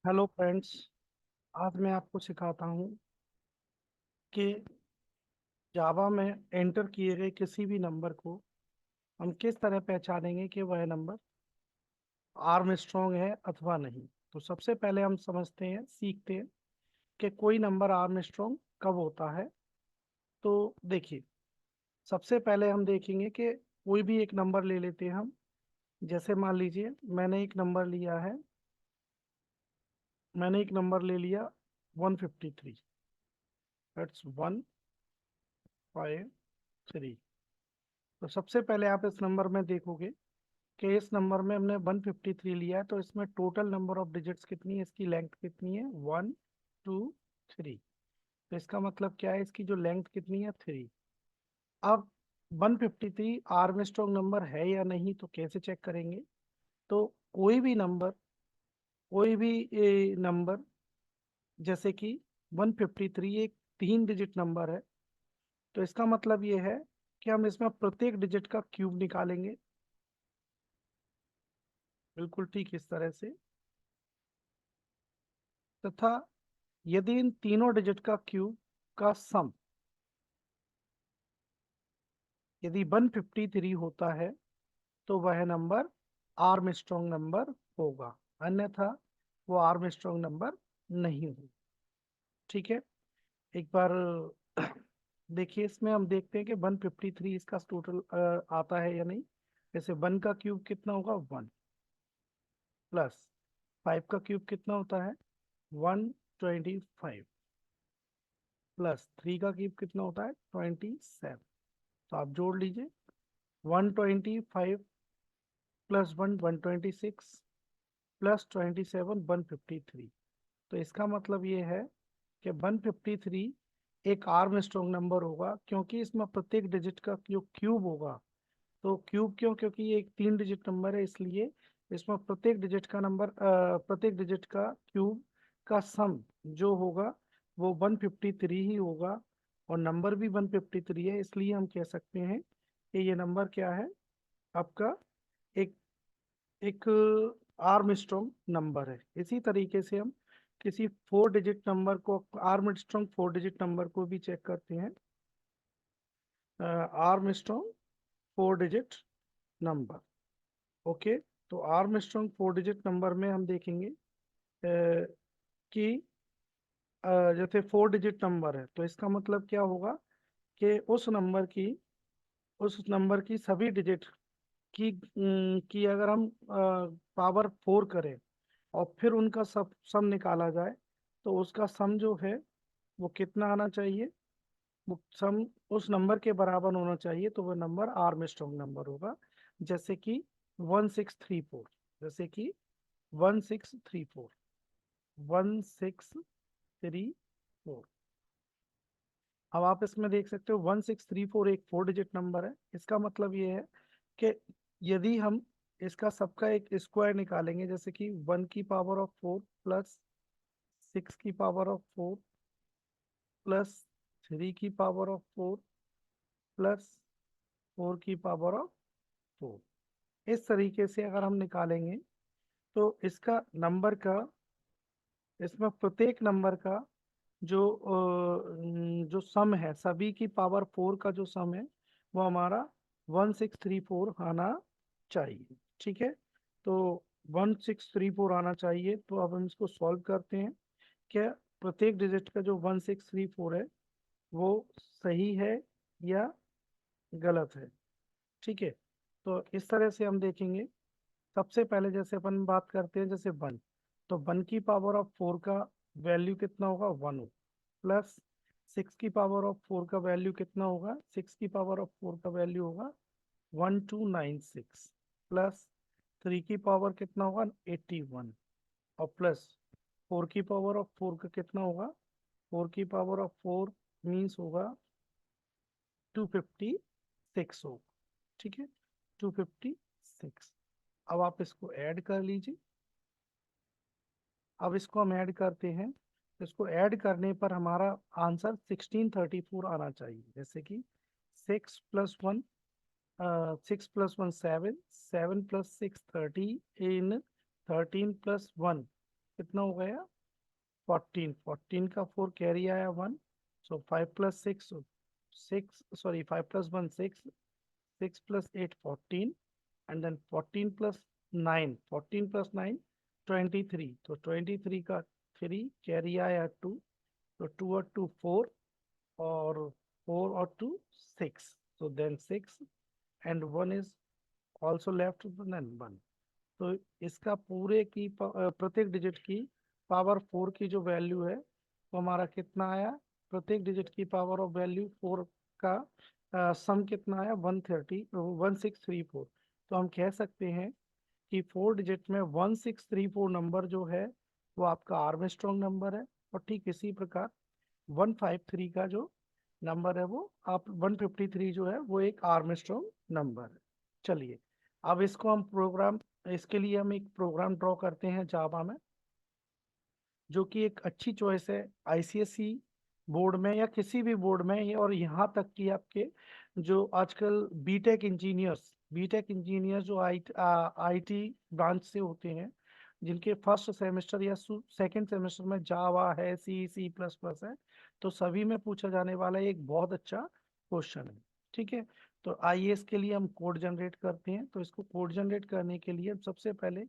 Hello friends. आज मैं आपको सिखाता हूँ कि जावा में एंटर किए गए किसी भी नंबर को हम किस तरह पहचानेंगे कि वह नंबर आर्म स्ट्रॉन्ग है अथवा नहीं। तो सबसे पहले हम समझते हैं, सीखते हैं कि कोई नंबर आर्म स्ट्रॉन्ग कब होता है। तो देखिए, सबसे पहले हम देखेंगे कि कोई भी एक नंबर ले लेते हैं हम। जैसे मान लीजिए मैंने एक नंबर ले लिया 153। दैट्स 153। तो सबसे पहले आप इस नंबर में देखोगे कि इस नंबर में हमने 153 लिया है, तो इसमें टोटल नंबर ऑफ डिजिट्स कितनी है, इसकी लेंथ कितनी है, 1 2 3। तो इसका मतलब क्या है, इसकी जो लेंथ कितनी है, 3। अब 153 आर्म स्ट्रॉन्ग नंबर है या नहीं, तो कैसे चेक करेंगे। तो कोई भी नंबर जैसे कि 153 एक 3 डिजिट नंबर है, तो इसका मतलब ये है कि हम इसमें प्रत्येक डिजिट का क्यूब निकालेंगे, बिल्कुल ठीक इस तरह से। तथा यदि इन तीनों डिजिट का क्यूब का सम यदि 153 होता है, तो वह नंबर आर्म स्ट्रॉन्ग नंबर होगा, अन्यथा वो आर्म स्ट्रॉन्ग नंबर नहीं होगा। ठीक है, एक बार देखिए, इसमें हम देखते हैं कि 153 इसका टोटल आता है या नहीं। जैसे 1 का क्यूब कितना होगा, 1, प्लस 5 का क्यूब कितना होता है, 125, प्लस 3 का क्यूब कितना होता है, 27। तो आप जोड़ लीजिए, 125 प्लस 1 126, प्लस 27 153। तो इसका मतलब ये है कि 153 एक आर्म स्ट्रॉन्ग नंबर होगा, क्योंकि इसमें प्रत्येक डिजिट का जो क्यूब होगा। तो क्यूब क्यों, क्योंकि ये एक 3 डिजिट नंबर है, इसलिए इसमें प्रत्येक डिजिट का क्यूब का सम जो होगा वो 153 ही होगा। और नंबर भी 153 है, इसलिए हम कह सकते हैं कि ये नंबर क्या है, आपका एक एक आर्म स्ट्रॉन्ग नंबर है। इसी तरीके से हम किसी 4 डिजिट नंबर को, आर्म स्ट्रॉन्ग 4 डिजिट नंबर को भी चेक करते हैं। Arm strong 4 digit number, okay. तो आर्म स्ट्रॉन्ग 4 डिजिट नंबर में हम देखेंगे कि जैसे 4 डिजिट नंबर है, तो इसका मतलब क्या होगा कि उस नंबर की सभी डिजिट की अगर हम पावर 4 करें और फिर उनका सब सम निकाला जाए, तो उसका सम जो है वो कितना आना चाहिए, वो सम उस नंबर के बराबर होना चाहिए, तो वो नंबर आर्म स्ट्रॉन्ग नंबर होगा। जैसे कि 1634, जैसे कि 1634, 1634। अब आप इसमें देख सकते हो 1634 एक 4 डिजिट नंबर है। इसका मतलब ये है कि यदि हम इसका सबका एक स्क्वायर निकालेंगे, जैसे कि 1 की पावर ऑफ 4 प्लस 6 की पावर ऑफ 4 प्लस 3 की पावर ऑफ 4 प्लस 4 की पावर ऑफ 4, इस तरीके से अगर हम निकालेंगे, तो इसका नंबर का इसमें प्रत्येक नंबर का जो सम है, सभी की पावर 4 का जो सम है, वो हमारा 1634 आना चाहिए। ठीक है, तो 1634 आना चाहिए। तो अब हम इसको सॉल्व करते हैं। क्या प्रत्येक डिजिट का जो 1634 है वो सही है या गलत है। ठीक है, तो इस तरह से हम देखेंगे। सबसे पहले जैसे अपन बात करते हैं, जैसे 1, तो 1 की पावर ऑफ 4 का वैल्यू कितना होगा, 1 हो, प्लस 6 की पावर ऑफ 4 का वैल्यू कितना होगा, 6 की पावर ऑफ 4 का वैल्यू होगा 1296, प्लस 3 की पावर कितना होगा, 81, और प्लस 4 की पावर ऑफ 4 का कितना होगा, 4 की पावर ऑफ 4 मीन्स होगा 256 होगा। ठीक है, 256। अब आप इसको ऐड कर लीजिए। अब इसको हम ऐड करते हैं, इसको ऐड करने पर हमारा आंसर 1634 आना चाहिए। जैसे कि 6 प्लस 1, 6 प्लस 1 7, 7 प्लस 6 13, 13 प्लस 1 कितना हो गया 14, 14 का 4 कैरी आया 1, so 5 plus 6, 6 sorry 5 plus 1 6, 6 plus 8 14, and then 14 plus 9, 14 plus 9 23, तो 23 का 3 कैरी आया 2, तो 2 और 2 4, और 4 और 2 6, so then 6 and 1 is also left, then 1। तो इसका पूरे की प्रत्येक डिजिट की पावर 4 की जो वैल्यू है वो हमारा कितना आया, प्रत्येक डिजिट की पावर ऑफ वैल्यू 4 का सम कितना आया 1634। तो हम कह सकते हैं कि 4 डिजिट में 1634 नंबर जो है वो आपका आर्मस्ट्रॉन्ग नंबर है, और ठीक इसी प्रकार 153 का जो नंबर है वो आप 153 जो है वो एक आर्मस्ट्रॉन्ग नंबर है। चलिए अब इसको हम प्रोग्राम, इसके लिए हम एक प्रोग्राम ड्रॉ करते हैं जावा में, जो कि एक अच्छी चॉइस है आईसीएसई बोर्ड में या किसी भी बोर्ड में, और यहाँ तक कि आपके जो आजकल बीटेक इंजीनियर जो आईटी ब्रांच से होते हैं, जिनके फर्स्ट सेमेस्टर या सेकंड सेमेस्टर में जावा है, सी प्लस प्लस है, तो सभी में पूछा जाने वाला एक बहुत अच्छा क्वेश्चन है। ठीक है, तो आइए इसके लिए हम कोड जनरेट करते हैं। तो इसको कोड जनरेट करने के लिए सबसे पहले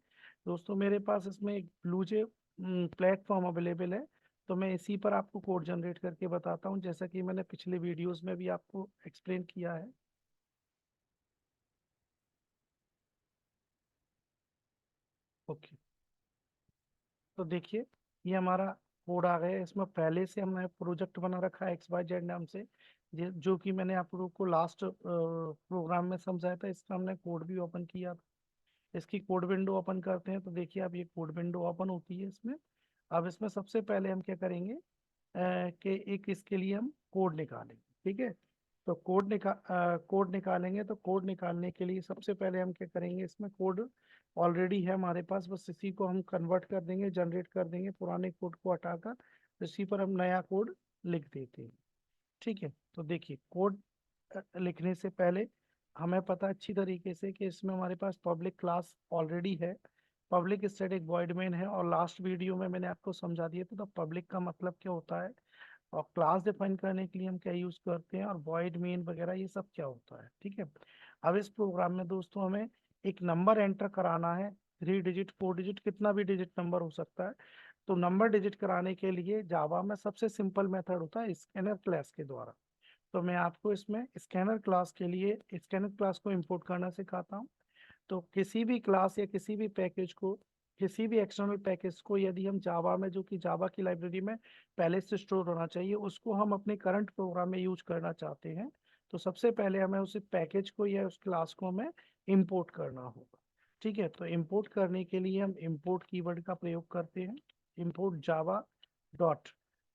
दोस्तों मेरे पास इसमें एक ब्लूजे प्लेटफॉर्म अवेलेबल है, तो मैं इसी पर आपको कोड जनरेट करके बताता हूँ, जैसा कि मैंने पिछले वीडियोस में भी आपको एक्सप्लेन किया है। ओके, तो देखिए ये हमारा कोड आ गया है। इसमें पहले से हमने प्रोजेक्ट बना रखा है XYZ नाम से, जो कि मैंने आप लोगों को लास्ट प्रोग्राम में समझाया था। इसका हमने कोड भी ओपन किया था। इसकी कोड विंडो ओपन करते हैं, तो देखिए अब ये कोड विंडो ओपन होती है इसमें। अब इसमें सबसे पहले हम क्या करेंगे कि एक इसके लिए हम कोड निकालेंगे। ठीक है, तो कोड निकालेंगे, तो कोड निकालने के लिए सबसे पहले हम क्या करेंगे, इसमें कोड ऑलरेडी है हमारे पास, बस इसी को हम कन्वर्ट कर देंगे, जनरेट कर देंगे, पुराने कोड को हटाकर इसी पर हम नया कोड लिख देते हैं। ठीक है, तो देखिए कोड लिखने से पहले हमें पता अच्छी तरीके से कि इसमें हमारे पास पब्लिक क्लास ऑलरेडी है, पब्लिक स्टैटिक वॉइड मेन है, और लास्ट वीडियो में मैंने आपको समझा दिया था तो पब्लिक का मतलब क्या होता है, और क्लास डिफाइन करने के लिए हम क्या यूज करते हैं, और वॉइड मेन वगैरह ये सब क्या होता है। ठीक है, अब इस प्रोग्राम में दोस्तों हमें एक नंबर एंटर कराना है, 3 डिजिट 4 डिजिट कितना भी डिजिट नंबर हो सकता है। तो नंबर डिजिट कराने के लिए जावा में सबसे सिंपल मेथड होता है स्कैनर क्लास के द्वारा। तो मैं आपको इसमें स्कैनर क्लास के लिए स्कैनर क्लास को इंपोर्ट करना सिखाता हूँ। तो किसी भी क्लास या किसी भी पैकेज को, किसी भी एक्सटर्नल पैकेज को यदि हम जावा में, जो कि जावा की लाइब्रेरी में पहले से स्टोर होना चाहिए, उसको हम अपने करंट प्रोग्राम में यूज करना चाहते हैं, तो सबसे पहले हमें उस पैकेज को या उस क्लास को हमें इंपोर्ट करना होगा। ठीक है, तो इंपोर्ट करने के लिए हम इंपोर्ट कीवर्ड का प्रयोग करते हैं, इंपोर्ट जावा डॉट।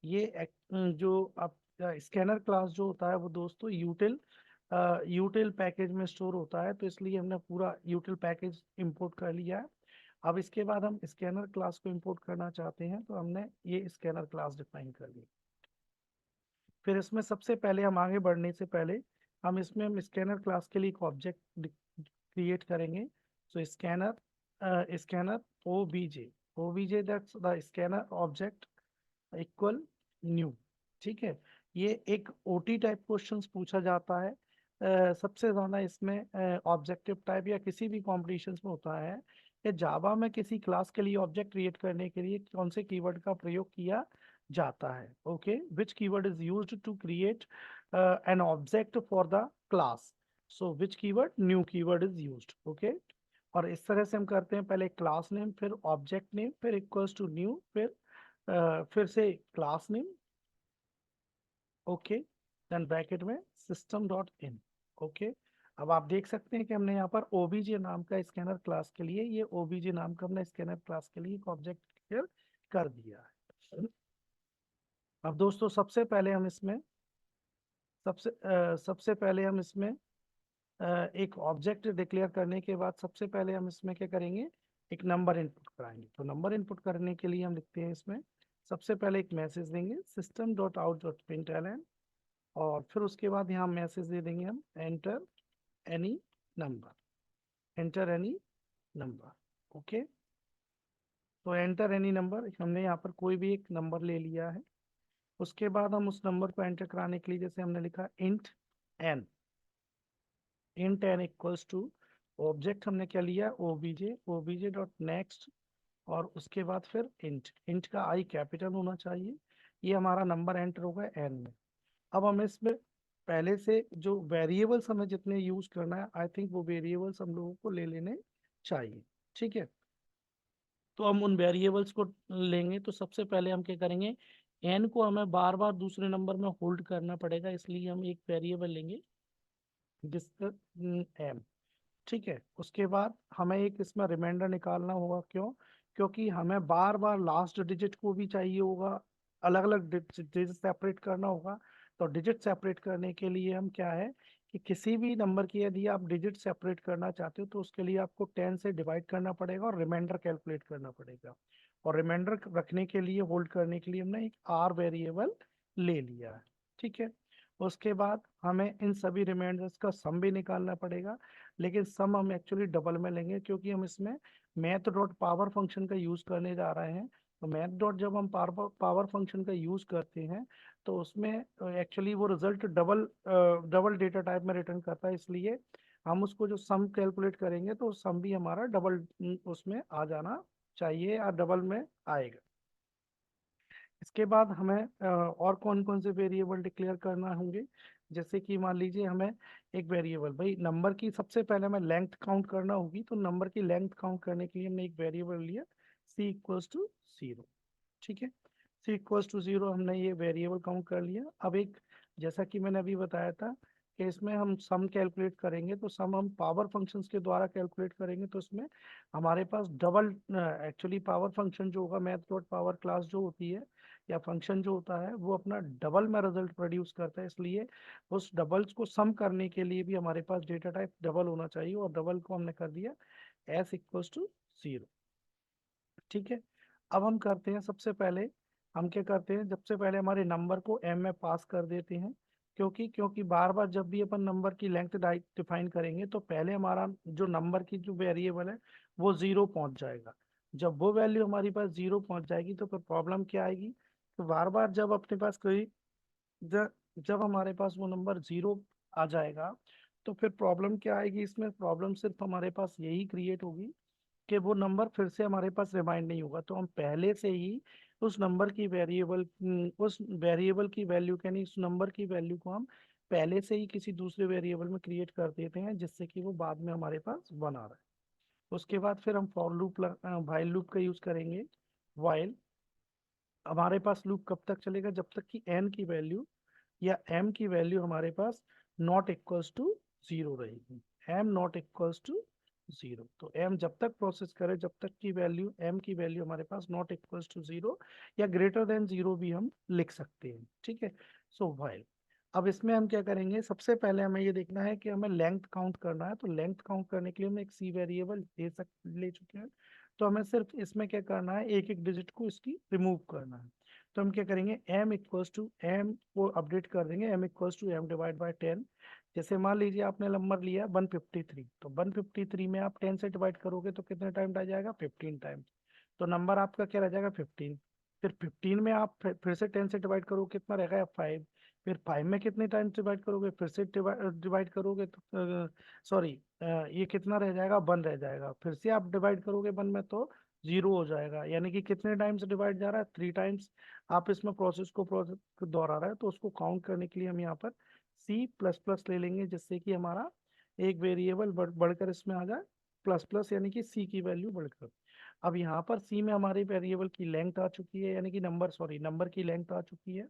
ये जो आप स्कैनर क्लास जो होता है वो दोस्तों यूटिल पैकेज में स्टोर होता है, तो इसलिए हमने पूरा यूटिल पैकेज इंपोर्ट कर लिया है। अब इसके बाद हम स्कैनर क्लास को इंपोर्ट करना चाहते हैं, तो हमने ये स्कैनर क्लास डिफाइन कर ली। फिर इसमें सबसे पहले हम आगे बढ़ने से पहले हम स्कैनर क्लास के लिए एक ऑब्जेक्ट क्रिएट करेंगे। So scanner OBJ that's the scanner object equal new. ठीक है, ये एक ओटी टाइप क्वेश्चंस पूछा जाता है सबसे ज्यादा इसमें ऑब्जेक्टिव टाइप या किसी भी कॉम्पिटिशन्स में होता है कि जावा में किसी क्लास के लिए ऑब्जेक्ट क्रिएट करने के लिए कौन से कीवर्ड का प्रयोग किया जाता है। Okay, which keyword is used to create an object for the class, so which keyword, new keyword is used. Okay, और इस तरह से हम करते हैं, पहले क्लास नेम, फिर ऑब्जेक्ट नेम, फिर इक्वल्स टू न्यू, फिर से class name. Okay, then bracket में सिस्टम डॉट इन। ओके, अब आप देख सकते हैं कि हमने यहाँ पर ओबीजे नाम का स्कैनर क्लास के लिए, ये ओबीजे नाम का हमने स्कैनर क्लास के लिए एक ऑब्जेक्ट क्लियर कर दिया है। अब दोस्तों सबसे पहले हम इसमें एक ऑब्जेक्ट डिक्लेयर करने के बाद सबसे पहले हम इसमें क्या करेंगे, एक नंबर इनपुट कराएंगे। तो नंबर इनपुट करने के लिए हम लिखते हैं इसमें, सबसे पहले एक मैसेज देंगे system dot out dot println, और फिर उसके बाद यहाँ मैसेज दे देंगे हम enter any number, enter any number. Okay, तो एंटर एनी नंबर, हमने यहाँ पर कोई भी एक नंबर ले लिया है। उसके बाद हम उस नंबर को एंटर कराने के लिए जैसे हमने लिखा n, int n equals to, object हमने क्या लिया, ओबीजे डॉट नेक्स्ट, और उसके बाद फिर इंट का आई कैपिटल होना चाहिए। ये हमारा नंबर एंटर होगा एन में। अब हमें इसमें पहले से जो वेरिएबल्स हमें जितने यूज करना है, आई थिंक वो वेरिएबल्स हम लोगों को ले लेने चाहिए। ठीक है, तो हम उन वेरिएबल्स को लेंगे। तो सबसे पहले हम क्या करेंगे, एन को हमें बार बार दूसरे नंबर में होल्ड करना पड़ेगा, इसलिए हम एक वेरिएबल लेंगे जिसका एम। ठीक है, उसके बाद हमें एक इसमें रिमाइंडर निकालना होगा। क्यों? क्योंकि हमें बार बार लास्ट डिजिट को भी चाहिए होगा, अलग अलग डिजिट सेपरेट करना होगा। तो डिजिट सेपरेट करने के लिए हम क्या है कि किसी भी नंबर की यदि आप डिजिट सेपरेट करना चाहते हो तो उसके लिए आपको 10 से डिवाइड करना पड़ेगा और रिमाइंडर कैलकुलेट करना पड़ेगा। और रिमाइंडर रखने के लिए, होल्ड करने के लिए हमने एक आर वेरिएबल ले लिया है। ठीक है, उसके बाद हमें इन सभी रिमाइंडर्स का सम भी निकालना पड़ेगा, लेकिन सम हम एक्चुअली डबल में लेंगे क्योंकि हम इसमें मैथ डॉट पावर फंक्शन का यूज करने जा रहे हैं। तो मैथ डॉट जब हम पावर फंक्शन का यूज करते हैं तो उसमें एक्चुअली वो result double double data type में रिटर्न करता है, इसलिए हम उसको जो सम कैलकुलेट करेंगे तो सम भी हमारा डबल उसमें आ जाना चाहिए या डबल में आएगा। इसके बाद हमें और कौन कौन से वेरिएबल डिक्लेयर करना होंगे, जैसे कि मान लीजिए हमें एक वेरिएबल, भाई नंबर की सबसे पहले हमें लेंथ काउंट करना होगी। तो नंबर की लेंथ काउंट करने के लिए हमने एक वेरिएबल लिया सी इक्वल्स टू जीरो। ठीक है, सी इक्वल्स टू जीरो हमने ये वेरिएबल काउंट कर लिया। अब एक, जैसा कि मैंने अभी बताया था कि इसमें हम सम कैलकुलेट करेंगे, तो सम हम पावर फंक्शंस के द्वारा कैलकुलेट करेंगे। तो इसमें हमारे पास डबल, एक्चुअली पावर फंक्शन जो होगा, मैथ डॉट पावर क्लास जो होती है या फंक्शन जो होता है, वो अपना डबल में रिजल्ट प्रोड्यूस करता है, इसलिए उस डबल्स को सम करने के लिए भी हमारे पास डेटा टाइप डबल होना चाहिए, और डबल को हमने कर दिया एस इक्वल्स टू जीरो। ठीक है, अब हम करते हैं, सबसे पहले हम क्या करते हैं, सबसे पहले हमारे नंबर को एम में पास कर देते हैं। क्योंकि क्योंकि बार बार जब भी अपन नंबर की लेंथ डिफाइन करेंगे तो पहले हमारा जो नंबर की जो वेरिएबल है वो जीरो पहुंच जाएगा। जब वो वैल्यू हमारी पास जीरो पहुंच जाएगी तो फिर प्रॉब्लम क्या आएगी, तो बार बार जब अपने पास कोई, जब जब हमारे पास वो नंबर जीरो आ जाएगा तो फिर प्रॉब्लम क्या आएगी, इसमें प्रॉब्लम सिर्फ हमारे पास यही क्रिएट होगी कि वो नंबर फिर से हमारे पास रिमाइंड नहीं होगा। तो हम पहले से ही उस नंबर की वेरिएबल, उस वेरिएबल की वैल्यू यानी उस नंबर की वैल्यू को हम पहले से ही किसी दूसरे वेरिएबल में क्रिएट कर देते हैं, जिससे कि वो बाद में हमारे पास बना रहा है। उसके बाद फिर हम फॉर लूप, वाइल लूप का यूज करेंगे। वाइल हमारे पास लूप कब तक चलेगा, जब तक कि एन की वैल्यू या एम की वैल्यू हमारे पास नॉट इक्वल्स टू जीरो रहेगी। M not equals to zero, तो एम जब तक प्रोसेस करे, जब तक की वैल्यू, एम की वैल्यू हमारे पास नॉट इक्वल्स टू जीरो या ग्रेटर देन जीरो भी हम लिख सकते हैं। ठीक है, सो व्हाइल, अब इसमें हम क्या करेंगे, सबसे पहले हमें ये देखना है कि हमें लेंथ काउंट करना है। तो लेंथ काउंट करने के लिए हम एक सी वेरिएबल ले चुके हैं। तो हमें सिर्फ इसमें क्या करना है, एक एक डिजिट को इसकी रिमूव करना है। तो हम क्या करेंगे, एम इक्वल्स टू एम को अपडेट कर देंगे, m equals to m divide by 10। जैसे मान लीजिए आपने नंबर लिया 153, तो 153 में आप 10 से डिवाइड करोगे तो कितने टाइम आ जाएगा, 15 टाइम्स। तो नंबर आपका क्या रह जाएगा, 15। फिर 15 में आप फिर से 10 से डिवाइड करोगे, कितना रहेगा, 5। फिर 5 में कितने टाइम्स डिवाइड करोगे, फिर से डिवाइड करोगे तो सॉरी, ये कितना रह जाएगा, 1 रह जाएगा। फिर से आप डिवाइड करोगे 1 में तो जीरो हो जाएगा। यानी कि कितने टाइम्स डिवाइड जा रहा है, 3 टाइम्स। आप इसमें प्रोसेस को दोहरा रहा है, तो उसको काउंट करने के लिए हम यहाँ पर सी प्लस प्लस ले लेंगे, जिससे कि हमारा एक वेरिएबल बढ़कर इसमें आ जाए प्लस प्लस, यानी कि सी की वैल्यू बढ़कर। अब यहाँ पर सी में हमारी वेरिएबल की लेंथ आ चुकी है, यानी कि नंबर की लेंथ आ चुकी है।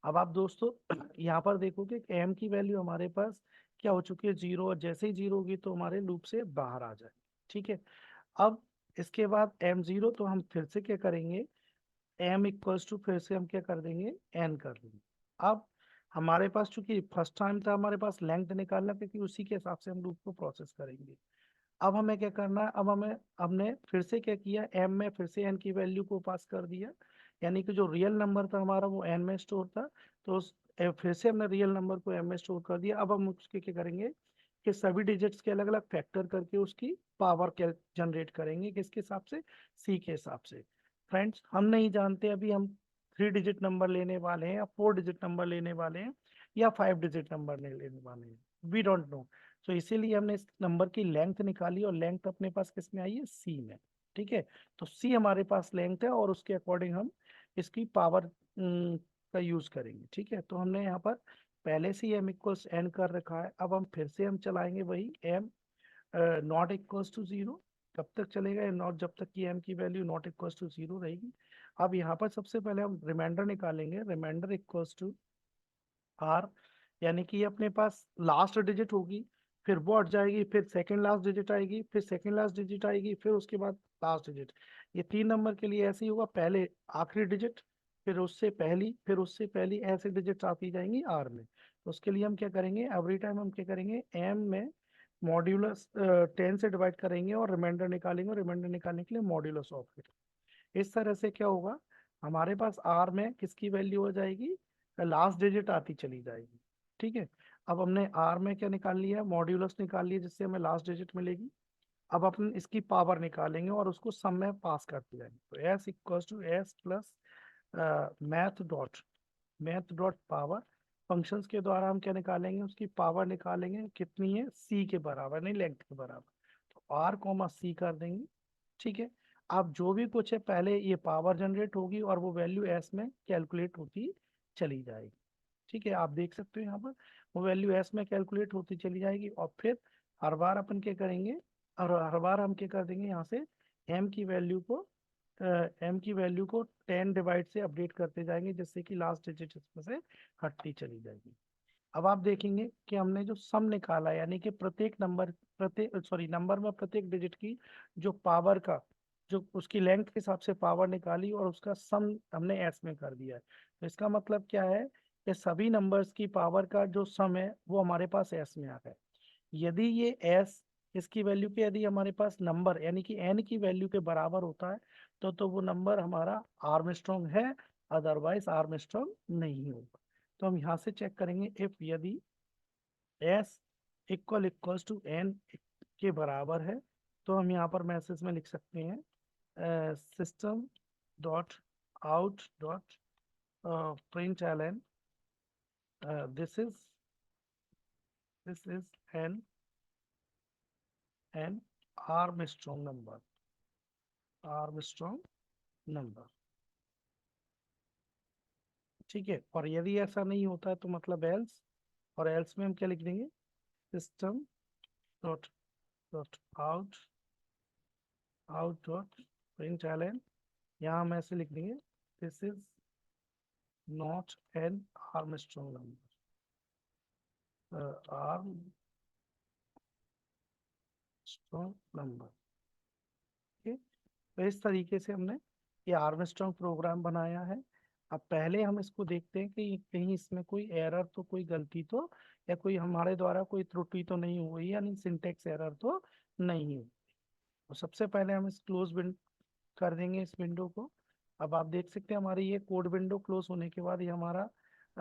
अब आप दोस्तों यहाँ पर देखोगे कि एम की वैल्यू हमारे पास क्या हो चुकी है, जीरो, और जैसे ही जीरो होगी तो हमारे लूप से बाहर आ जाए। ठीक है, अब इसके बाद एम जीरो, तो हम फिर से क्या करेंगे, एम इक्वल्स टू, फिर से हम क्या कर देंगे, एन कर देंगे। अब हमारे पास चूंकि फर्स्ट टाइम था हमारे पास लेंथ निकालना, क्योंकि उसी के हिसाब से हम लूप को प्रोसेस करेंगे। अब हमें क्या करना है, अब हमें, हमने फिर से क्या किया, एम में फिर से एन की वैल्यू को पास कर दिया। यानी कि जो रियल नंबर था हमारा वो एन में स्टोर था, तो फिर से हमने रियल नंबर को एम में स्टोर कर दिया। अब हम उसके क्या करेंगे, कि सभी डिजिट्स के अलग अलग फैक्टर करके उसकी पावर जनरेट करेंगे, किसके हिसाब से, सी के हिसाब से। फ्रेंड्स हम नहीं जानते अभी हम 3 डिजिट नंबर लेने वाले हैं या 4 डिजिट नंबर लेने वाले हैं या 5 डिजिट नंबर नहीं लेने वाले हैं, वी डोंट नो। तो इसीलिए हमने इस नंबर की लेंथ निकाली और लेंथ अपने पास किस में आई है, सी में। ठीक है, तो सी हमारे पास लेंथ है और उसके अकॉर्डिंग हम इसकी पावर का यूज करेंगे। ठीक है, तो हमने यहाँ पर पहले से ही एम इक्वल्स एन कर रखा है, अब हम फिर से हम चलाएंगे वही m not equals to zero. कब तक चलेगा ये नॉट, जब तक कि एम की value not equals to zero रहेगी। अब यहाँ पर सबसे पहले हम रिमाइंडर निकालेंगे, रिमाइंडर इक्वल्स टू आर, यानी कि ये अपने पास लास्ट डिजिट होगी, फिर वो हट जाएगी, फिर सेकंड लास्ट डिजिट आएगी, फिर सेकंड लास्ट डिजिट आएगी, फिर उसके बाद लास्ट डिजिट। ये 3 नंबर के लिए ऐसे ही होगा, पहले आखिरी डिजिट, फिर उससे पहली, फिर उससे पहली, ऐसे डिजिट आती जाएंगी आर में। तो उसके लिए हम क्या करेंगे, एवरी टाइम हम क्या करेंगे, एम में मॉड्यूलस 10 से डिवाइड करेंगे और रिमाइंडर निकालेंगे, और रिमाइंडर निकालने के लिए मॉड्यूलस ऑफ इट। इस तरह से क्या होगा, हमारे पास आर में किसकी वैल्यू हो जाएगी, लास्ट डिजिट आती चली जाएगी। ठीक है, अब हमने आर में क्या निकाल लिया, मॉड्यूलस निकाल लिया जिससे हमें लास्ट डिजिट मिलेगी। अब अपन इसकी पावर निकालेंगे और उसको सम में पास करते जाएंगे। तो s equal to S plus math dot power, functions के द्वारा हम क्या निकालेंगे, उसकी पावर निकालेंगे, कितनी है, सी के बराबर, नहीं लेंथ के बराबर। तो आर कॉमा सी कर देंगे। ठीक है, अब जो भी कुछ है पहले ये पावर जनरेट होगी और वो वैल्यू एस में कैलकुलेट होती चली जाएगी। ठीक है, आप देख सकते हो यहाँ पर वो वैल्यू एस में कैलकुलेट होती चली जाएगी, और फिर हर बार अपन क्या करेंगे, और हर बार हम क्या कर देंगे यहाँ से एम की वैल्यू को एम की वैल्यू को 10 डिवाइड से अपडेट करते जाएंगे, जिससे कि लास्ट डिजिट इसमें से हटती चली जाएगी। अब आप देखेंगे कि हमने जो सम निकाला, यानी कि प्रत्येक नंबर, प्रत्येक सॉरी नंबर में प्रत्येक डिजिट की जो पावर का, जो उसकी लेंथ के हिसाब से पावर निकाली और उसका सम हमने एस में कर दिया है। तो इसका मतलब क्या है कि सभी नंबर्स की पावर का जो सम है वो हमारे पास एस में आ गया है। यदि ये एस, इसकी वैल्यू के यदि हमारे पास नंबर यानी कि एन की वैल्यू के बराबर होता है तो वो नंबर हमारा आर्मस्ट्रॉन्ग है, अदरवाइज आर्मस्ट्रॉन्ग नहीं होगा। तो हम यहाँ से चेक करेंगे, इफ यदि एस इक्वल्स टू एन के बराबर है, तो हम यहाँ पर मैसेज में लिख सकते हैं system dot out dot print l this is an an Armstrong number, Armstrong number. ठीक है, और यदि ऐसा नहीं होता है तो मतलब एल्स, और एल्स में हम क्या लिख देंगे, system dot dot out out dot print L, यहाँ हम ऐसे लिख देंगे, this is not an Armstrong number, Armstrong number. ठीक है, तो इस तरीके से हमने ये आर्मस्ट्रॉन्ग प्रोग्राम बनाया है। अब पहले हम इसको देखते हैं कि कहीं इसमें कोई एरर तो, कोई गलती तो, या कोई हमारे द्वारा कोई त्रुटि तो नहीं हुई, यानी सिंटेक्स एरर तो नहीं हुई। तो सबसे पहले हम इस क्लोज कर देंगे इस विंडो को। अब आप देख सकते हैं हमारी ये कोड विंडो क्लोज होने के बाद ये हमारा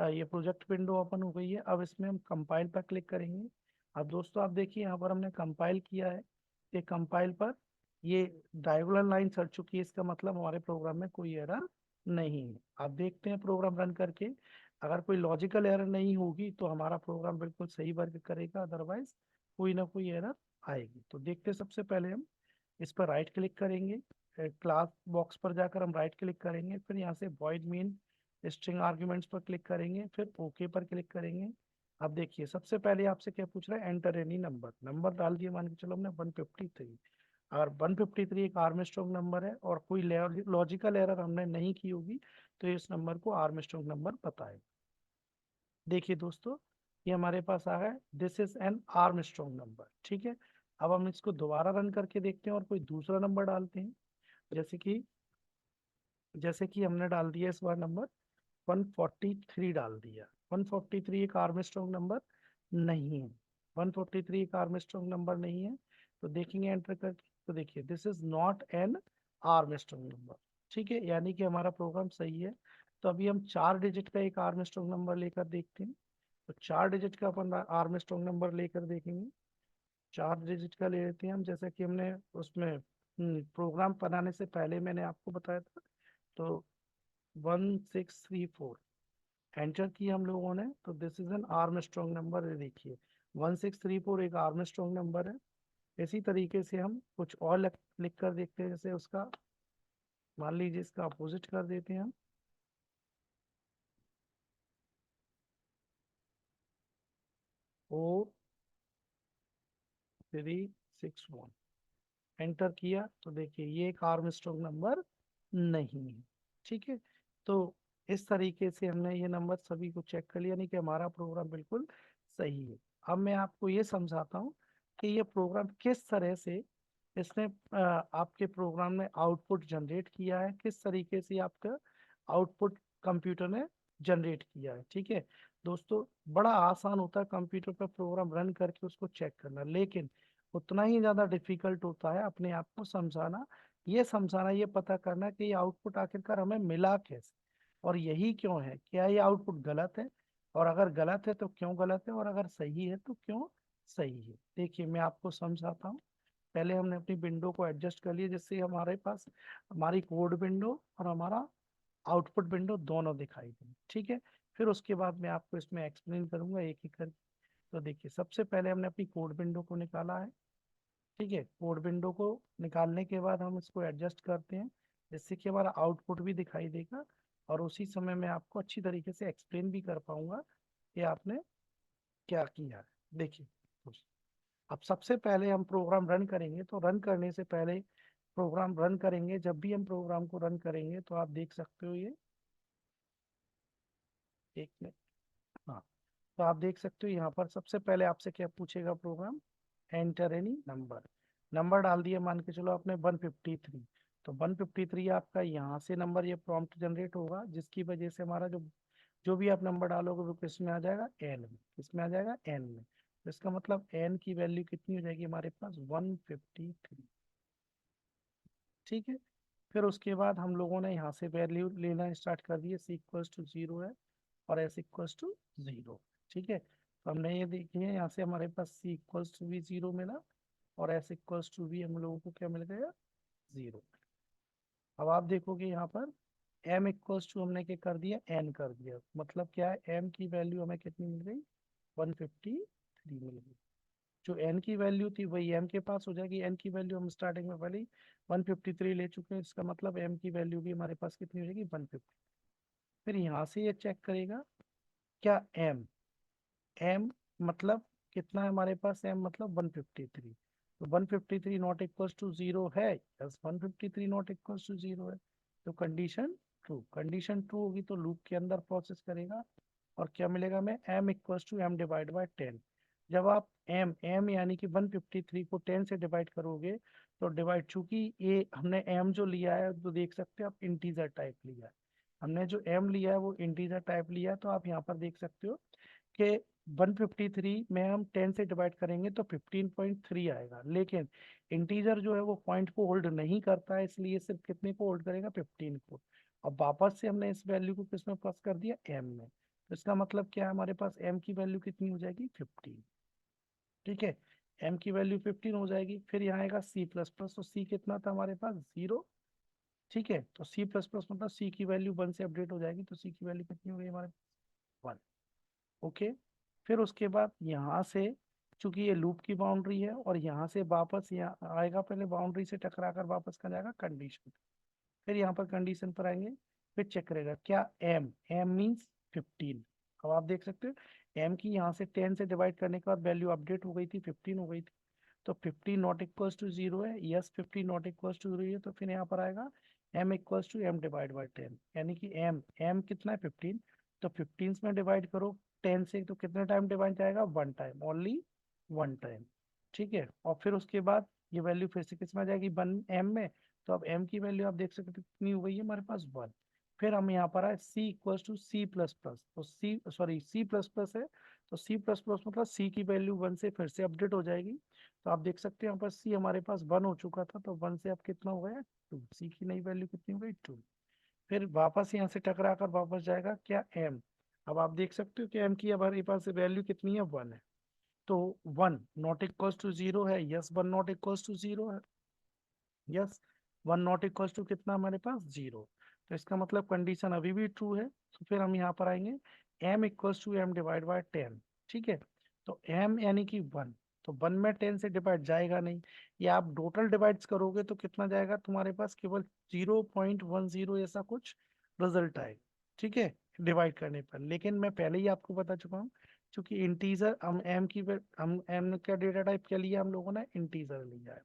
ये प्रोजेक्ट विंडो ओपन हो गई है। अब इसमें हम कंपाइल पर क्लिक करेंगे। अब दोस्तों आप देखिए यहाँ पर हमने कंपाइल किया है, ये कंपाइल पर ये डायगोनल लाइन चढ़ चुकी है, इसका मतलब हमारे प्रोग्राम में कोई एरर नहीं है। आप देखते हैं प्रोग्राम रन करके, अगर कोई लॉजिकल एरर नहीं होगी तो हमारा प्रोग्राम बिल्कुल सही वर्क करेगा, अदरवाइज कोई ना कोई एरर आएगी। तो देखते हैं, सबसे पहले हम इस पर राइट क्लिक करेंगे, क्लास बॉक्स पर जाकर हम राइट क्लिक करेंगे, फिर यहाँ से वॉइड मेन स्ट्रिंग आर्ग्यूमेंट्स पर क्लिक करेंगे, फिर ओके पर क्लिक करेंगे। अब देखिए सबसे पहले आपसे क्या पूछ रहा है, एंटर एनी नंबर, नंबर डाल दिए, मान के चलो हमने 153। अगर 153 एक आर्मस्ट्रॉन्ग नंबर है और कोई लॉजिकल एरर हमने नहीं की होगी तो इस नंबर को आर्मस्ट्रॉन्ग नंबर बताएगा। देखिए दोस्तों, ये हमारे पास आ गया, this is N Armstrong number. ठीक है, अब हम इसको दोबारा रन करके देखते हैं और कोई दूसरा नंबर डालते हैं, जैसे कि हमने डाल दिया इस बार नंबर 143 डाल दिया। 143 एक आर्मस्ट्रॉन्ग नंबर नहीं है, 143 एक आर्मस्ट्रॉन्ग नंबर नहीं है। तो देखेंगे एंटर करके, तो देखिए this is not an Armstrong number. ठीक है, यानी कि हमारा प्रोग्राम सही है। तो अभी हम 4 डिजिट का एक आर्मस्ट्रॉन्ग नंबर लेकर देखते हैं। तो 4 डिजिट का अपन आर्मस्ट्रॉन्ग नंबर लेकर देखेंगे। 4 डिजिट का ले लेते हैं हम, जैसा कि हमने उसमें प्रोग्राम बनाने से पहले मैंने आपको बताया था। तो 1634 एंटर किया हम लोगों ने, तो this is N Armstrong number. ये देखिए 1634 एक आर्मस्ट्रॉन्ग नंबर है। इसी तरीके से हम कुछ और लिख कर देखते हैं, जैसे उसका मान लीजिए इसका अपोजिट कर देते हैं हम। 4361 एंटर किया, तो देखिए ये एक आर्मस्ट्रॉन्ग नंबर नहीं है। ठीक है, तो इस तरीके से हमने ये नंबर सभी को चेक कर लिया, यानी कि हमारा प्रोग्राम बिल्कुल सही है। अब मैं आपको ये समझाता हूँ कि ये प्रोग्राम किस तरह से इसने आपके प्रोग्राम में आउटपुट जनरेट किया है, किस तरीके से आपका आउटपुट कंप्यूटर ने जनरेट किया है। ठीक है दोस्तों, बड़ा आसान होता है कंप्यूटर पर प्रोग्राम रन करके उसको चेक करना, लेकिन उतना ही ज्यादा डिफिकल्ट होता है अपने आप को समझाना, ये पता करना कि ये आउटपुट आखिरकार हमें मिला कैसे, और यही क्यों है, क्या ये आउटपुट गलत है, और अगर गलत है तो क्यों गलत है, और अगर सही है तो क्यों सही है। देखिए मैं आपको समझाता हूँ। पहले हमने अपनी विंडो को एडजस्ट कर लिया, जिससे हमारे पास हमारी कोड विंडो और हमारा आउटपुट विंडो दोनों दिखाई दें। ठीक है, फिर उसके बाद मैं आपको इसमें एक्सप्लेन करूंगा एक एक करके। तो देखिए सबसे पहले हमने अपनी कोड विंडो को निकाला है। ठीक है, कोड विंडो को निकालने के बाद हम इसको एडजस्ट करते हैं, जिससे कि हमारा आउटपुट भी दिखाई देगा, और उसी समय मैं आपको अच्छी तरीके से एक्सप्लेन भी कर पाऊंगा कि आपने क्या किया है। देखिए अब सबसे पहले हम प्रोग्राम रन करेंगे, तो रन करने से पहले प्रोग्राम रन करेंगे, जब भी हम प्रोग्राम को रन करेंगे तो आप देख सकते हो ये एक मिनट। हाँ, तो आप देख सकते हो यहाँ पर सबसे पहले आपसे क्या पूछेगा program, enter any number. Number डाल दिया, मान के चलो आपने 153, तो 153 आपका यहाँ से नंबर ये प्रॉम्प्ट जनरेट होगा, जिसकी वजह से हमारा जो जो भी आप नंबर डालोगे वो किस में आ जाएगा, एन में। किस में आ जाएगा, एन में। तो इसका मतलब एन की वैल्यू कितनी हो जाएगी हमारे पास, 153। ठीक है, फिर उसके बाद हम लोगों ने यहाँ से वैल्यू लेना स्टार्ट कर दिए, सी इक्वल्स टू 0 है और एस इक्वल्स टू 0। ठीक है, तो हमने ये देखिए यहाँ से हमारे पास सी इक्वल्स टू भी 0 मिला, और एस इक्वल्स टू भी हम लोगों को क्या मिल गया, 0। अब आप देखोगे यहाँ पर एम इक्वल्स टू हमने क्या कर दिया, एन कर दिया, मतलब क्या है, एम की वैल्यू हमें कितनी मिल गई, 153 मिल गई। जो एन की वैल्यू थी वही एम के पास हो जाएगी। एन की वैल्यू हम स्टार्टिंग में पहले ही 153 ले चुके हैं, इसका मतलब एम की वैल्यू भी हमारे पास कितनी हो जाएगी, 150। फिर यहाँ से ये चेक करेगा क्या एम, एम मतलब कितना है हमारे पास, एम मतलब 153। तो 153 नॉट इक्वल्स टू 0 है, यस 153 नॉट इक्वल्स टू 0 है, तो कंडीशन ट्रू। कंडीशन ट्रू होगी तो लूप के अंदर प्रोसेस करेगा, और क्या मिलेगा हमें, m equals to m divide by 10। जब आप एम एम यानी कि 153 को 10 से डिवाइड करोगे, तो डिवाइड, चूंकि ये हमने एम जो लिया है तो देख सकते हो आप इंटीजर टाइप लिया है, हमने जो एम लिया है वो इंटीजर टाइप लिया है, तो आप यहाँ पर देख सकते हो कि 153 में हम 10 से डिवाइड करेंगे तो 15.3 आएगा, लेकिन इंटीजर जो है वो पॉइंट को होल्ड नहीं करता है, इसलिए सिर्फ कितने को होल्ड करेगा, 15 को। अब वापस से हमने इस वैल्यू को किस में प्लस कर दिया, एम में, तो इसका मतलब क्या है, हमारे पास एम की वैल्यू कितनी हो जाएगी, 15। ठीक है, एम की वैल्यू 15 हो जाएगी। फिर यहाँ आएगा सी प्लस प्लस, तो सी कितना था हमारे पास, 0। ठीक है, तो सी प्लस प्लस मतलब सी की वैल्यू 1 से अपडेट हो जाएगी, तो सी की वैल्यू कितनी हो गई हमारे, 1। ओके, फिर उसके बाद यहाँ से, चूंकि ये लूप की बाउंड्री है, और यहाँ से वापस यहाँ आएगा, पहले बाउंड्री से टकरा कर वापस कर जाएगा कंडीशन, फिर यहाँ पर कंडीशन पर आएंगे, फिर चेक करेगा क्या एम, एम मीन्स 15। अब आप देख सकते हो एम की यहाँ से 10 से डिवाइड करने के बाद वैल्यू अपडेट हो गई थी, 15 हो गई थी, तो 15 नॉट इक्वल्स टू 0 है, यस 15 नॉट इक्वल्स टू 0 है, तो फिर यहाँ पर आएगा m equals to m divide by 10, यानी कि एम एम कितना है, 15, तो 15 में डिवाइड करो 10 से, तो कितने टाइम डिवाइड जाएगा, 1 टाइम, ओनली 1 टाइम। ठीक है, और फिर उसके बाद ये वैल्यू फिर से किस में आ जाएगी, 1 एम में, तो अब एम की वैल्यू आप देख सकते हो कितनी हो गई है हमारे पास, 1। फिर हम यहाँ पर आए C equals to C plus plus, तो C sorry C plus plus है, तो सी प्लस प्लस मतलब सी की वैल्यू 1 से फिर से अपडेट हो जाएगी, तो आप देख सकते हैं यहाँ पर सी हमारे पास 1 हो चुका था, तो 1 से अब कितना हो गया, 2, सी की नई वैल्यू कितनी हो गई, 2। फिर वापस यहाँ से टकरा कर वापस जाएगा क्या, एम। अब आप देख सकते हो कि एम की हमारे पास वैल्यू कितनी है, 1 है। तो 1 नॉट इक्वल टू 0 है, यस 1 नॉट इक्वल टू 0 है, यस 1 नॉट इक्वल टू कितना हमारे पास 0। तो इसका मतलब कंडीशन अभी भी ट्रू है। तो फिर हम यहाँ पर आएंगे m equal to m divide by 10। ठीक है, तो m यानी कि 1, तो 1 में 10 से डिवाइड जाएगा नहीं, या आप टोटल डिवाइड्स करोगे तो कितना जाएगा तुम्हारे पास, केवल 0.10 ऐसा कुछ रिजल्ट आएगा। ठीक है, डिवाइड करने पर। लेकिन मैं पहले ही आपको बता चुका हूँ, क्योंकि इंटीजर हम हम m का डेटा टाइप क्या लिया, हम लोगों ने इंटीजर लिया है।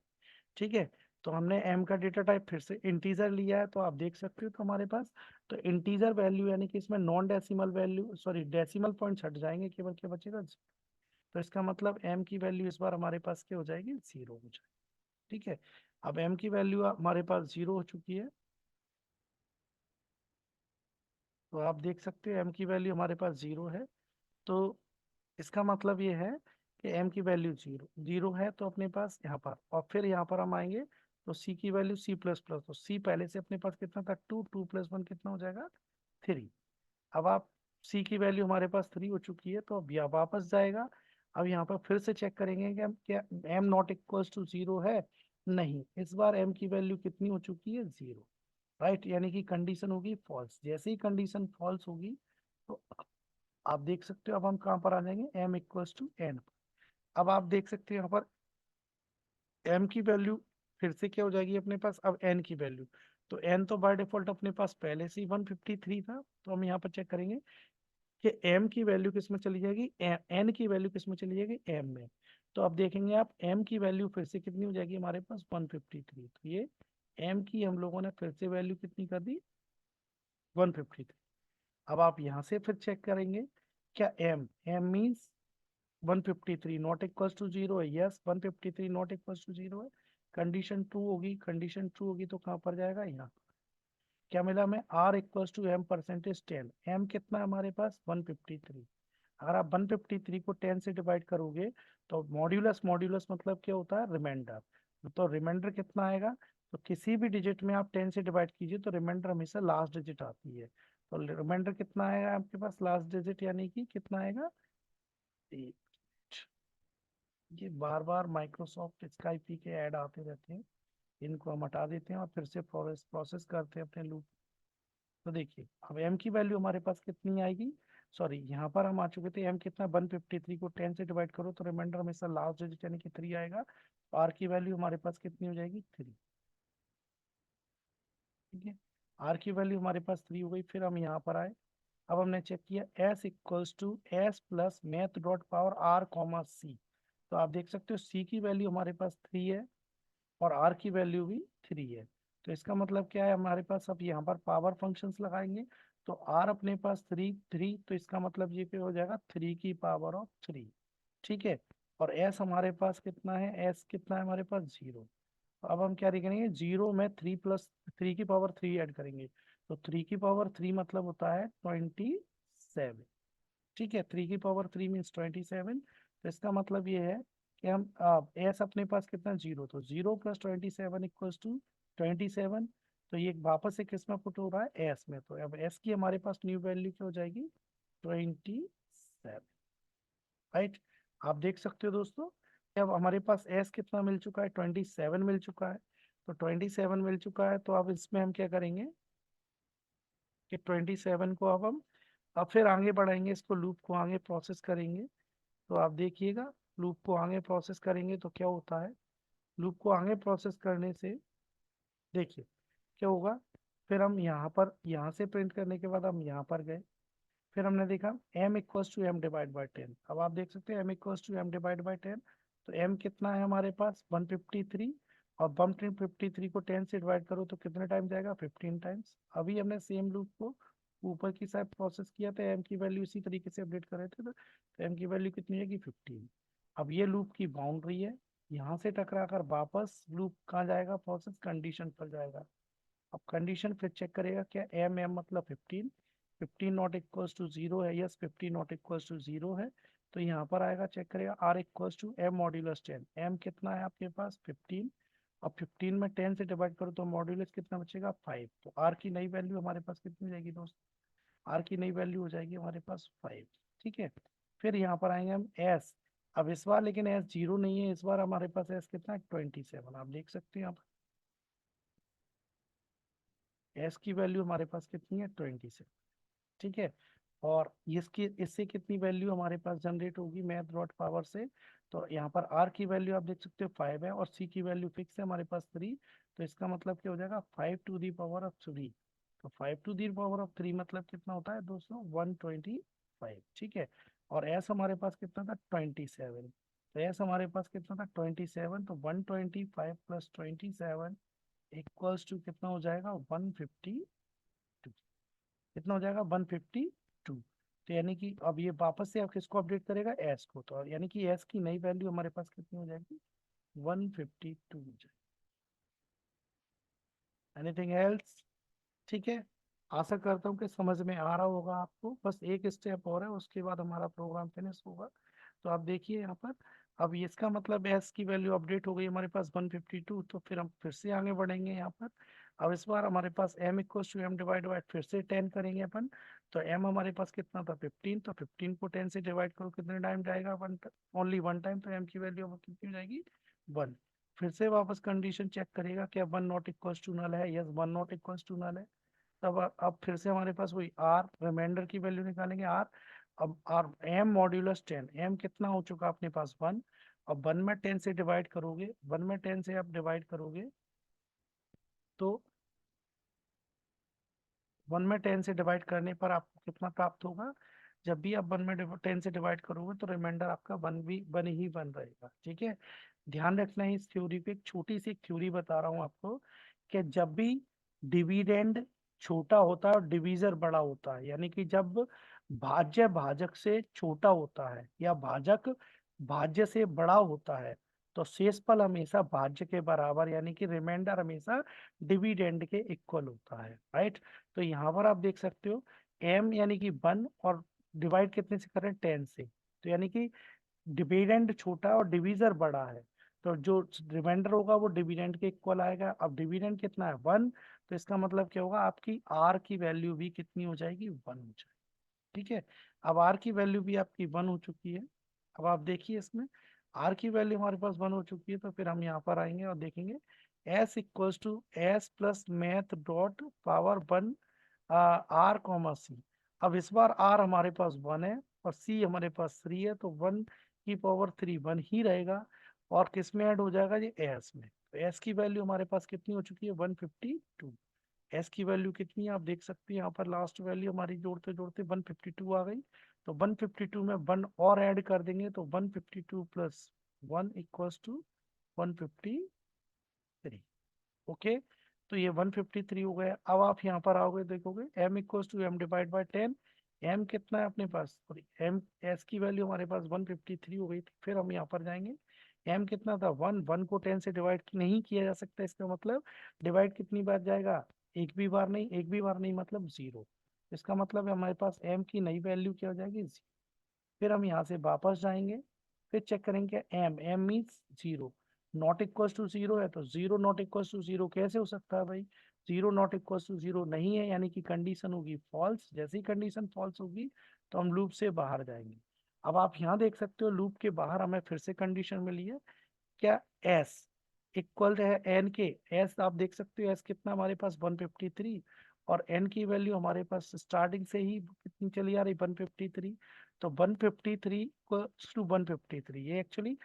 ठीक है, तो हमने m का डेटा टाइप फिर से इंटीजर लिया है, तो आप देख सकते हो तो हमारे पास तो इंटीजर वैल्यू यानी कि इसमें non decimal value, sorry decimal point हट जाएंगे, केवल क्या बचेगा। तो इसका मतलब m की वैल्यू इस बार हमारे पास क्या हो जाएगी, 0 हो जाएगी। ठीक है, अब m की वैल्यू हमारे पास 0 हो चुकी है, तो आप देख सकते हो m की वैल्यू हमारे पास 0 है। तो इसका मतलब ये है कि m की वैल्यू 0 है, तो अपने पास यहाँ पर, और फिर यहाँ पर हम आएंगे तो c की वैल्यू c प्लस प्लस, तो c पहले से अपने पास कितना था 2, 2 प्लस 1 कितना हो जाएगा 3। अब आप c की वैल्यू हमारे पास 3 हो चुकी है, तो अब यह वापस जाएगा। अब यहाँ पर फिर से चेक करेंगे कि हम क्या m नॉट इक्वल टू 0 है, नहीं, इस बार m की वैल्यू कितनी हो चुकी है 0। राइट, यानी कि कंडीशन होगी फॉल्स। जैसे ही कंडीशन फॉल्स होगी, तो आप देख सकते हो अब हम कहाँ पर आ जाएंगे, m इक्वल्स टू n। अब आप देख सकते हो यहाँ पर m की वैल्यू फिर से क्या हो जाएगी अपने पास, अब n की वैल्यू, तो n तो बाय डिफॉल्ट अपने पास पहले से ही 153 था, तो हम यहाँ पर चेक करेंगे कि m की वैल्यू किस में चली जाएगी, n की वैल्यू किस में चली जाएगी, m में। तो अब देखेंगे आप m की वैल्यू फिर से कितनी हो जाएगी हमारे पास 153, तो ये m की हम लोगों ने फिर से वैल्यू कितनी कर दी 153। अब आप यहाँ से फिर चेक करेंगे क्या m means 153 not equals to 0 है, यस 153 नॉट इक्वल्स टू 0 है। कंडीशन ट्रू होगी, कंडीशन ट्रू होगी तो कहाँ पर जाएगा, यहाँ। क्या मिला हमें, r equals to m percentage 10, m कितना है हमारे पास 153। अगर आप 153 को 10 से डिवाइड करोगे, तो मॉड्यूलस, मॉड्यूलस मतलब क्या होता है, रिमाइंडर। तो रिमाइंडर कितना आएगा, तो किसी भी डिजिट में आप 10 से डिवाइड कीजिए तो रिमाइंडर हमेशा लास्ट डिजिट आती है। तो रिमाइंडर कितना आएगा आपके पास लास्ट डिजिट, यानी कि कितना आएगा 8। ये बार बार माइक्रोसॉफ्ट स्काइपी के ऐड आते रहते हैं, इनको हम हटा देते हैं और फिर से प्रोसेस करते हैं अपने लूप। तो देखिए अब m की वैल्यू हमारे पास कितनी आएगी, सॉरी यहाँ पर हम आ चुके थे, m कितना 153 को 10 से डिवाइड करो तो रिमाइंडर हमेशा लास्ट डिजिट यानी कि 3 आएगा। r की वैल्यू हमारे पास कितनी हो जाएगी 3। ठीक है, r की वैल्यू हमारे पास 3 हो गई। फिर हम यहाँ पर आए, अब हमने चेक किया s equals to s plus math dot power r comma C. तो आप देख सकते हो c की वैल्यू हमारे पास 3 है और r की वैल्यू भी 3 है। तो इसका मतलब क्या है हमारे पास, अब यहाँ पर पावर फंक्शंस लगाएंगे, तो r अपने पास 3 3, तो इसका मतलब ये क्या हो जाएगा 3 की पावर ऑफ 3। ठीक है, और s हमारे पास कितना है, s कितना है हमारे पास 0। तो अब हम क्या करेंगे, 0 में 3 प्लस 3 की पावर 3 ऐड करेंगे, तो 3 की पावर 3 मतलब होता है 27। ठीक है, 3 की पावर 3 मीन्स 27। तो इसका मतलब ये है कि हम एस अपने पास कितना 0, तो 0 प्लस 27 इक्वल्स टू 27। तो ये वापस से किस में पुट हो रहा है, एस में। तो अब एस की हमारे पास न्यू वैल्यू क्या हो जाएगी 27। राइट, आप देख सकते हो दोस्तों कि अब हमारे पास एस कितना मिल चुका है, 27 मिल चुका है। तो 27 मिल चुका है, तो अब इसमें हम क्या करेंगे कि 27 को अब फिर आगे बढ़ाएंगे, इसको लूप को आगे प्रोसेस करेंगे। तो आप देखिएगा लूप को आगे प्रोसेस करेंगे तो क्या होता है, लूप को आगे प्रोसेस करने से देखिए क्या होगा। फिर हम यहाँ पर, यहाँ से प्रिंट करने के बाद हम यहाँ पर गए, फिर हमने देखा m equals to m divide by 10। अब आप देख सकते हैं m equals to m divide by 10, तो m कितना है हमारे पास 153, और 153 को 10 से डिवाइड करो तो कितने टाइम जाएगा 15 टाइम्स। अभी हमने सेम लूप को ऊपर की साइड प्रोसेस किया था, m की वैल्यू इसी तरीके से अपडेट कर रहे थे, तो m की वैल्यू कितनी आएगी 15। अब ये लूप की बाउंड्री है, यहाँ से टकरा कर वापस लूप कहाँ जाएगा, प्रोसेस कंडीशन पर जाएगा। अब कंडीशन फिर चेक करेगा क्या, m मतलब 15, 15 नॉट इक्वल्स टू 0 है, यस 15 नॉट इक्वल्स टू 0 है। तो यहाँ पर आएगा, चेक करेगा r equals to m modulus 10, m कितना है आपके पास 15, अब 15 में 10 से डिवाइड करो तो मॉड्यूलस कितना बचेगा 5। तो r की नई वैल्यू हमारे पास कितनी जाएगी दोस्त, r की नई वैल्यू हो जाएगी हमारे पास 5। ठीक है, फिर यहाँ पर आएंगे हम s, अब इस बार लेकिन एस 0 नहीं है, इस बार हमारे पास एस कितना है 27, आप देख सकते हैं। आप एस की वैल्यू हमारे पास कितनी है 27, ठीक है। और इसकी इससे कितनी वैल्यू हमारे पास जनरेट होगी मैथ डॉट पावर से, तो यहाँ पर आर की वैल्यू आप देख सकते हो 5 है और सी की वैल्यू फिक्स है हमारे पास 3। तो इसका मतलब क्या हो जाएगा 5 टू दी पावर ऑफ 3। तो 5 टू दी पावर ऑफ 3 मतलब कितना होता है दोस्तों 125, ठीक है। और एस हमारे पास कितना था 27, तो एस हमारे पास कितना था 27, तो 125 + 27 इक्वल्स टू कितना हो जाएगा 152। कितना हो जाएगा 152। तो यानी कि अब ये वापस से आप किसको अपडेट करेगा एस को, तो यानी कि एस की नई वैल्यू हमारे पास कितनी हो जाएगी 152 हो जाएगी। Anything else? ठीक है, आशा करता हूँ कि समझ में आ रहा होगा आपको। बस एक स्टेप और है, उसके बाद हमारा प्रोग्राम फिनिश होगा। तो आप देखिए यहाँ पर, अब ये इसका मतलब एस की वैल्यू अपडेट हो गई हमारे पास 152। तो फिर हम फिर से आगे बढ़ेंगे यहाँ पर। अब इस बार हमारे पास m equal to m divide by फिर से 10 करेंगे अपन। तो m हमारे पास कितना था 15, तो 15 को 10 से डिवाइड करो कितने टाइम जाएगा, वन, ओनली वन टाइम। तो m की वैल्यू अब कितनी हो जाएगी 1। फिर से वापस कंडीशन चेक करेगा क्या 1 नॉट इक्वल टू नल है, yes 1 not equal to null है। तब अब फिर से हमारे पास वही आर रिमाइंडर की वैल्यू निकालेंगे आर। अब आर एम मॉड्यूलस 10, एम कितना हो चुका अपने पास 1। अब 1 में 10 से डिवाइड करोगे, 1 में 10 से आप डिवाइड करोगे तो 1 में 10 से डिवाइड करने पर आपको कितना प्राप्त होगा। जब भी आप 1 में 10 से डिवाइड करोगे तो रिमाइंडर आपका 1 भी 1 ही 1 रहेगा, ठीक है। ध्यान रखना है इस थ्योरी पे, एक छोटी सी एक थ्योरी बता रहा हूँ आपको, कि जब भी डिविडेंड छोटा होता है और डिवीजर बड़ा होता है, यानी कि जब भाज्य भाजक से छोटा होता है या भाजक भाज्य से बड़ा होता है, तो शेषफल हमेशा भाज्य के बराबर यानी कि रिमाइंडर हमेशा डिविडेंड के इक्वल होता है, राइट। तो यहाँ पर आप देख सकते हो m यानी कि 1 और डिवाइड कितने से करें 10 से, तो यानी कि डिविडेंड छोटा और डिवीजर बड़ा है, तो जो रिमाइंडर होगा वो डिविडेंड के इक्वल आएगा। अब डिविडेंड कितना है 1, तो इसका मतलब क्या होगा आपकी r की वैल्यू भी कितनी हो जाएगी 1 हो जाएगी, ठीक है। अब r की वैल्यू भी आपकी 1 हो चुकी है। अब आप देखिए इसमें r की वैल्यू हमारे पास 1 हो चुकी है, तो फिर हम यहाँ पर आएंगे और देखेंगे s equals to S plus math dot power 1 R comma C. अब इस बार आर हमारे पास 1 है और सी हमारे पास 3 है, तो 1 की पावर 3 1 ही रहेगा। और किस में ऐड हो जाएगा ये एस में, तो एस की वैल्यू हमारे पास कितनी हो चुकी है 152। एस की वैल्यू कितनी है आप देख सकते हैं, यहाँ पर लास्ट वैल्यू हमारी जोड़ते जोड़ते 152 आ गई। तो 152 में 1 और ऐड कर देंगे तो 152 प्लस 1 इक्वल्स टू 153। ओके, तो ये 153 हो गया। अब आप यहाँ पर आओगे देखोगे m equals to m divide by 10। m कितना है अपने पास, सॉरी m s की वैल्यू हमारे पास 153 हो गई थी। फिर हम यहाँ पर जाएंगे, m कितना था 1, 1 को 10 से डिवाइड नहीं किया जा सकता, इसका मतलब डिवाइड कितनी बार जाएगा, एक भी बार नहीं, एक भी बार नहीं मतलब 0। इसका मतलब है हमारे पास m की नई वैल्यू क्या हो जाएगी 0। फिर हम यहाँ से वापस जाएंगे, फिर चेक करेंगे m, m means 0, not equal to 0 है, तो 0 नॉट इक्वल टू 0 कैसे हो सकता है भाई, 0 नॉट इक्वल टू 0 नहीं है, यानी कि कंडीशन होगी फॉल्स। जैसे ही कंडीशन फॉल्स होगी तो हम लूप से बाहर जाएंगे। अब आप यहाँ देख सकते हो लूप के बाहर हमें फिर से कंडीशन मिली है क्या, एस इक्वल है एन के। एस आप देख सकते हो एस कितना हमारे पास 153, और एन की वैल्यू हमारे पास स्टार्टिंग से ही कितनी चली आ रही 153। तो 153 को टू 153, ये एक्चुअली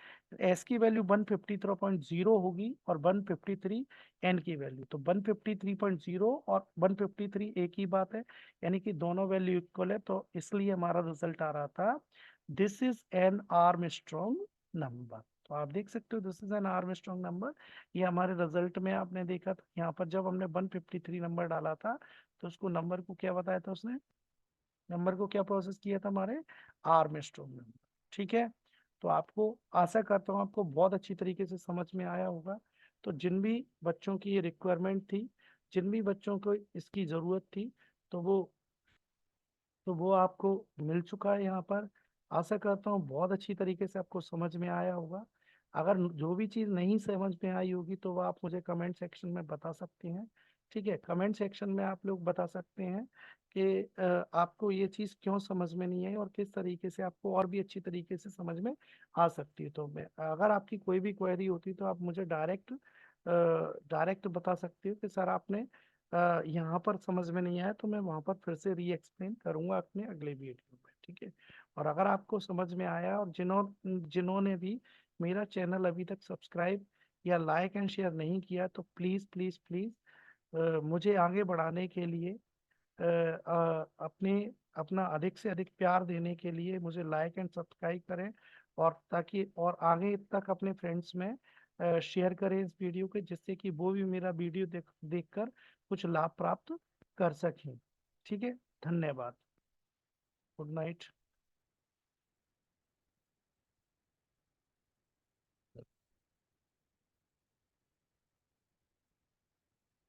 एस की वैल्यू 153.0 होगी और 153 एन की वैल्यू, तो 153.0 और 153 एक ही बात है, यानी कि दोनों वैल्यू इक्वल है। तो इसलिए हमारा रिजल्ट आ रहा था this is N Armstrong number. तो आप देख सकते हो this is N Armstrong number. ये हमारे रिजल्ट में आपने देखा था, यहाँ पर जब हमने 153 नंबर डाला था तो उसको नंबर को क्या बताया था उसने, नंबर को क्या प्रोसेस किया था हमारे आर्मस्ट्रॉन्ग नंबर, ठीक है। तो आपको आशा करता हूँ आपको बहुत अच्छी तरीके से समझ में आया होगा। तो जिन भी बच्चों की ये रिक्वायरमेंट थी, जिन भी बच्चों को इसकी ज़रूरत थी, तो वो आपको मिल चुका है यहाँ पर। आशा करता हूँ बहुत अच्छी तरीके से आपको समझ में आया होगा। अगर जो भी चीज़ नहीं समझ में आई होगी तो वो आप मुझे कमेंट सेक्शन में बता सकते हैं, ठीक है, कमेंट सेक्शन में आप लोग बता सकते हैं कि आपको ये चीज़ क्यों समझ में नहीं आई और किस तरीके से आपको और भी अच्छी तरीके से समझ में आ सकती है। तो मैं, अगर आपकी कोई भी क्वेरी होती तो आप मुझे डायरेक्ट बता सकते हो कि सर आपने यहाँ पर समझ में नहीं आया, तो मैं वहाँ पर फिर से री एक्सप्लेन करूँगा अपने अगले वीडियो में। ठीक है, और अगर आपको समझ में आया और जिन्होंने भी मेरा चैनल अभी तक सब्सक्राइब या लाइक एंड शेयर नहीं किया, तो प्लीज़ प्लीज़ प्लीज़ मुझे आगे बढ़ाने के लिए अपने अपना अधिक से अधिक प्यार देने के लिए मुझे लाइक एंड सब्सक्राइब करें, और ताकि और आगे तक अपने फ्रेंड्स में शेयर करें इस वीडियो के, जिससे कि वो भी मेरा वीडियो देखकर कुछ लाभ प्राप्त कर सकें। ठीक है, धन्यवाद। Good night.